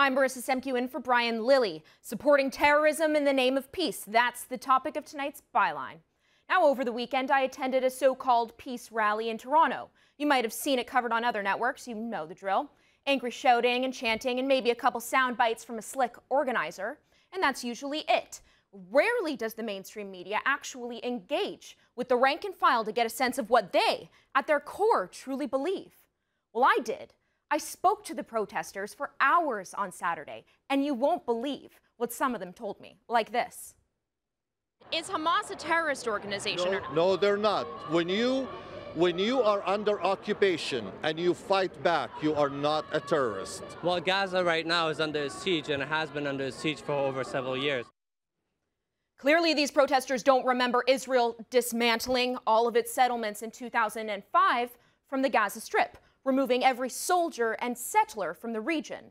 I'm Marissa Semke in for Brian Lilly. Supporting terrorism in the name of peace. That's the topic of tonight's Byline. Now, over the weekend, I attended a so-called peace rally in Toronto. You might have seen it covered on other networks. You know the drill. Angry shouting and chanting and maybe a couple sound bites from a slick organizer. And that's usually it. Rarely does the mainstream media actually engage with the rank and file to get a sense of what they, at their core, truly believe. Well, I did. I spoke to the protesters for hours on Saturday, and you won't believe what some of them told me, like this. Is Hamas a terrorist organization or not? No, they're not. When you are under occupation and you fight back, you are not a terrorist. Well, Gaza right now is under siege, and it has been under siege for over several years. Clearly, these protesters don't remember Israel dismantling all of its settlements in 2005 from the Gaza Strip, removing every soldier and settler from the region.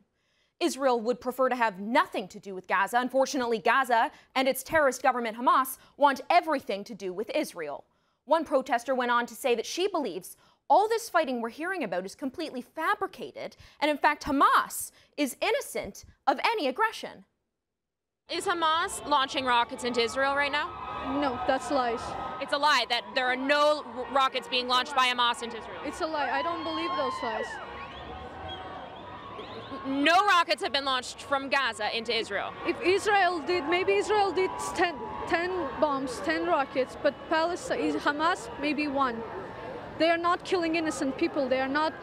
Israel would prefer to have nothing to do with Gaza. Unfortunately, Gaza and its terrorist government Hamas want everything to do with Israel. One protester went on to say that she believes all this fighting we're hearing about is completely fabricated, and in fact, Hamas is innocent of any aggression. Is Hamas launching rockets into Israel right now? No, that's lies. It's a lie that there are no rockets being launched by Hamas into Israel. It's a lie. I don't believe those lies. No rockets have been launched from Gaza into Israel. If Israel did, maybe Israel did 10 bombs, 10 rockets, but Palestine, Hamas, maybe one. They are not killing innocent people. They are not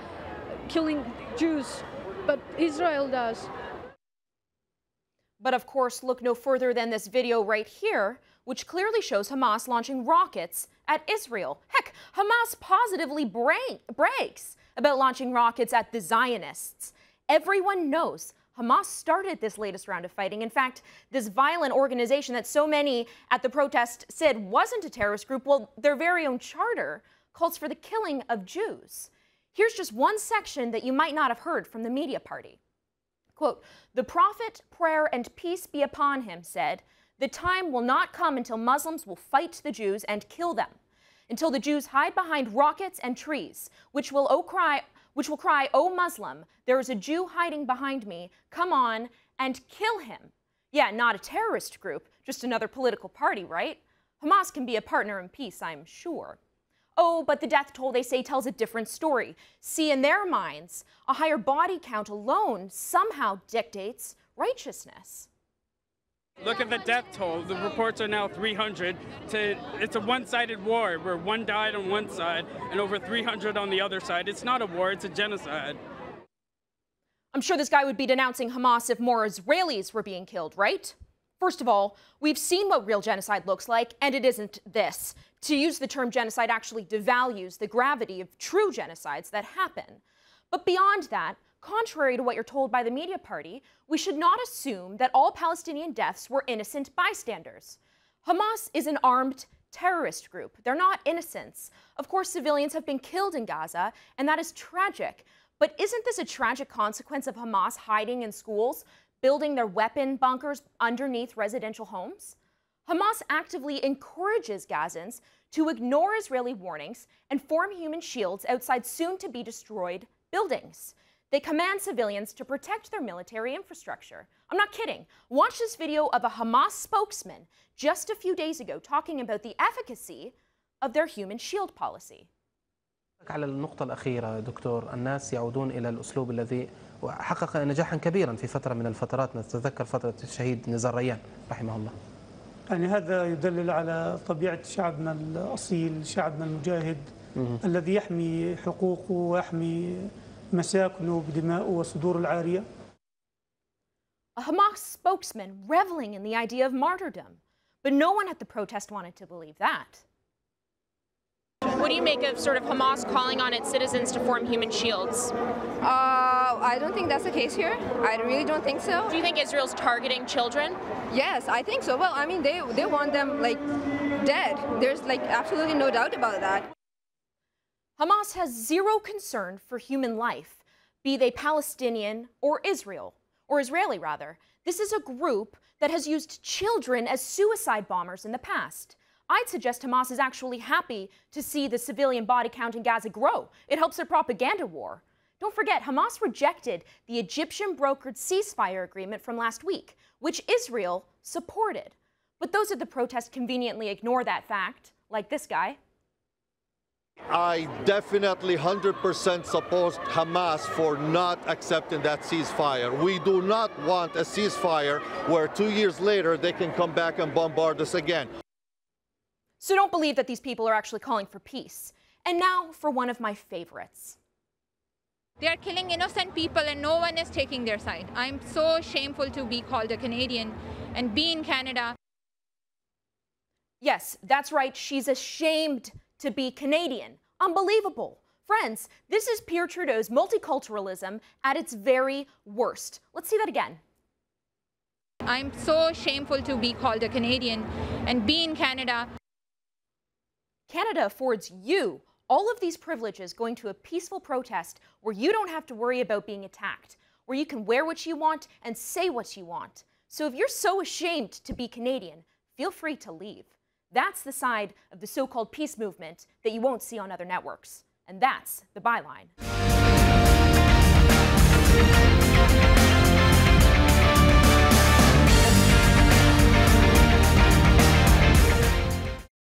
killing Jews, but Israel does. But of course, look no further than this video right here, which clearly shows Hamas launching rockets at Israel. Heck, Hamas positively brags about launching rockets at the Zionists. Everyone knows Hamas started this latest round of fighting. In fact, this violent organization that so many at the protest said wasn't a terrorist group, well, their very own charter calls for the killing of Jews. Here's just one section that you might not have heard from the media party. Quote, "The prophet, prayer, and peace be upon him, said, the time will not come until Muslims will fight the Jews and kill them, until the Jews hide behind rockets and trees, which will cry, O Muslim, there is a Jew hiding behind me, come on and kill him." Yeah, not a terrorist group, just another political party, right? Hamas can be a partner in peace, I'm sure. Oh, but the death toll, they say, tells a different story. See, in their minds, a higher body count alone somehow dictates righteousness. Look at the death toll. The reports are now 300. It's a one-sided war where one died on one side and over 300 on the other side. It's not a war, it's a genocide. I'm sure this guy would be denouncing Hamas if more Israelis were being killed, right? First of all, we've seen what real genocide looks like, and it isn't this. To use the term genocide actually devalues the gravity of true genocides that happen. But beyond that, contrary to what you're told by the media party, we should not assume that all Palestinian deaths were innocent bystanders. Hamas is an armed terrorist group. They're not innocents. Of course, civilians have been killed in Gaza, and that is tragic. But isn't this a tragic consequence of Hamas hiding in schools, building their weapon bunkers underneath residential homes? Hamas actively encourages Gazans to ignore Israeli warnings and form human shields outside soon-to-be-destroyed buildings. They command civilians to protect their military infrastructure. I'm not kidding. Watch this video of a Hamas spokesman just a few days ago talking about the efficacy of their human shield policy. على النقطة الأخيرة دكتور، الناس يعودون إلى الأسلوب الذي حقق نجاحا كبيرا في فترة من الفترات، نتذكر فترة الشهيد نزار ريان رحمه الله. يعني هذا يدلل على طبيعة شعبنا الأصيل، شعبنا المجاهد الذي يحمي حقوقه ويحمي مساكنه بدمائه وصدور العارية. A Hamas spokesman reveling in the idea of martyrdom, but no one at the protest wanted to believe that. What do you make of sort of Hamas calling on its citizens to form human shields? I don't think that's the case here. I really don't think so. Do you think Israel's targeting children? Yes, I think so. Well, I mean, they want them, like, dead. There's, like, absolutely no doubt about that. Hamas has zero concern for human life, be they Palestinian or Israeli rather. This is a group that has used children as suicide bombers in the past. I'd suggest Hamas is actually happy to see the civilian body count in Gaza grow. It helps their propaganda war. Don't forget, Hamas rejected the Egyptian-brokered ceasefire agreement from last week, which Israel supported. But those at the protest conveniently ignore that fact, like this guy. I definitely 100% support Hamas for not accepting that ceasefire. We do not want a ceasefire where 2 years later they can come back and bombard us again. So don't believe that these people are actually calling for peace. And now for one of my favorites. They are killing innocent people and no one is taking their side. I'm so shameful to be called a Canadian and be in Canada. Yes, that's right. She's ashamed to be Canadian. Unbelievable. Friends, this is Pierre Trudeau's multiculturalism at its very worst. Let's see that again. I'm so shameful to be called a Canadian and be in Canada. Canada affords you all of these privileges going to a peaceful protest where you don't have to worry about being attacked, where you can wear what you want and say what you want. So if you're so ashamed to be Canadian, feel free to leave. That's the side of the so-called peace movement that you won't see on other networks. And that's The Byline.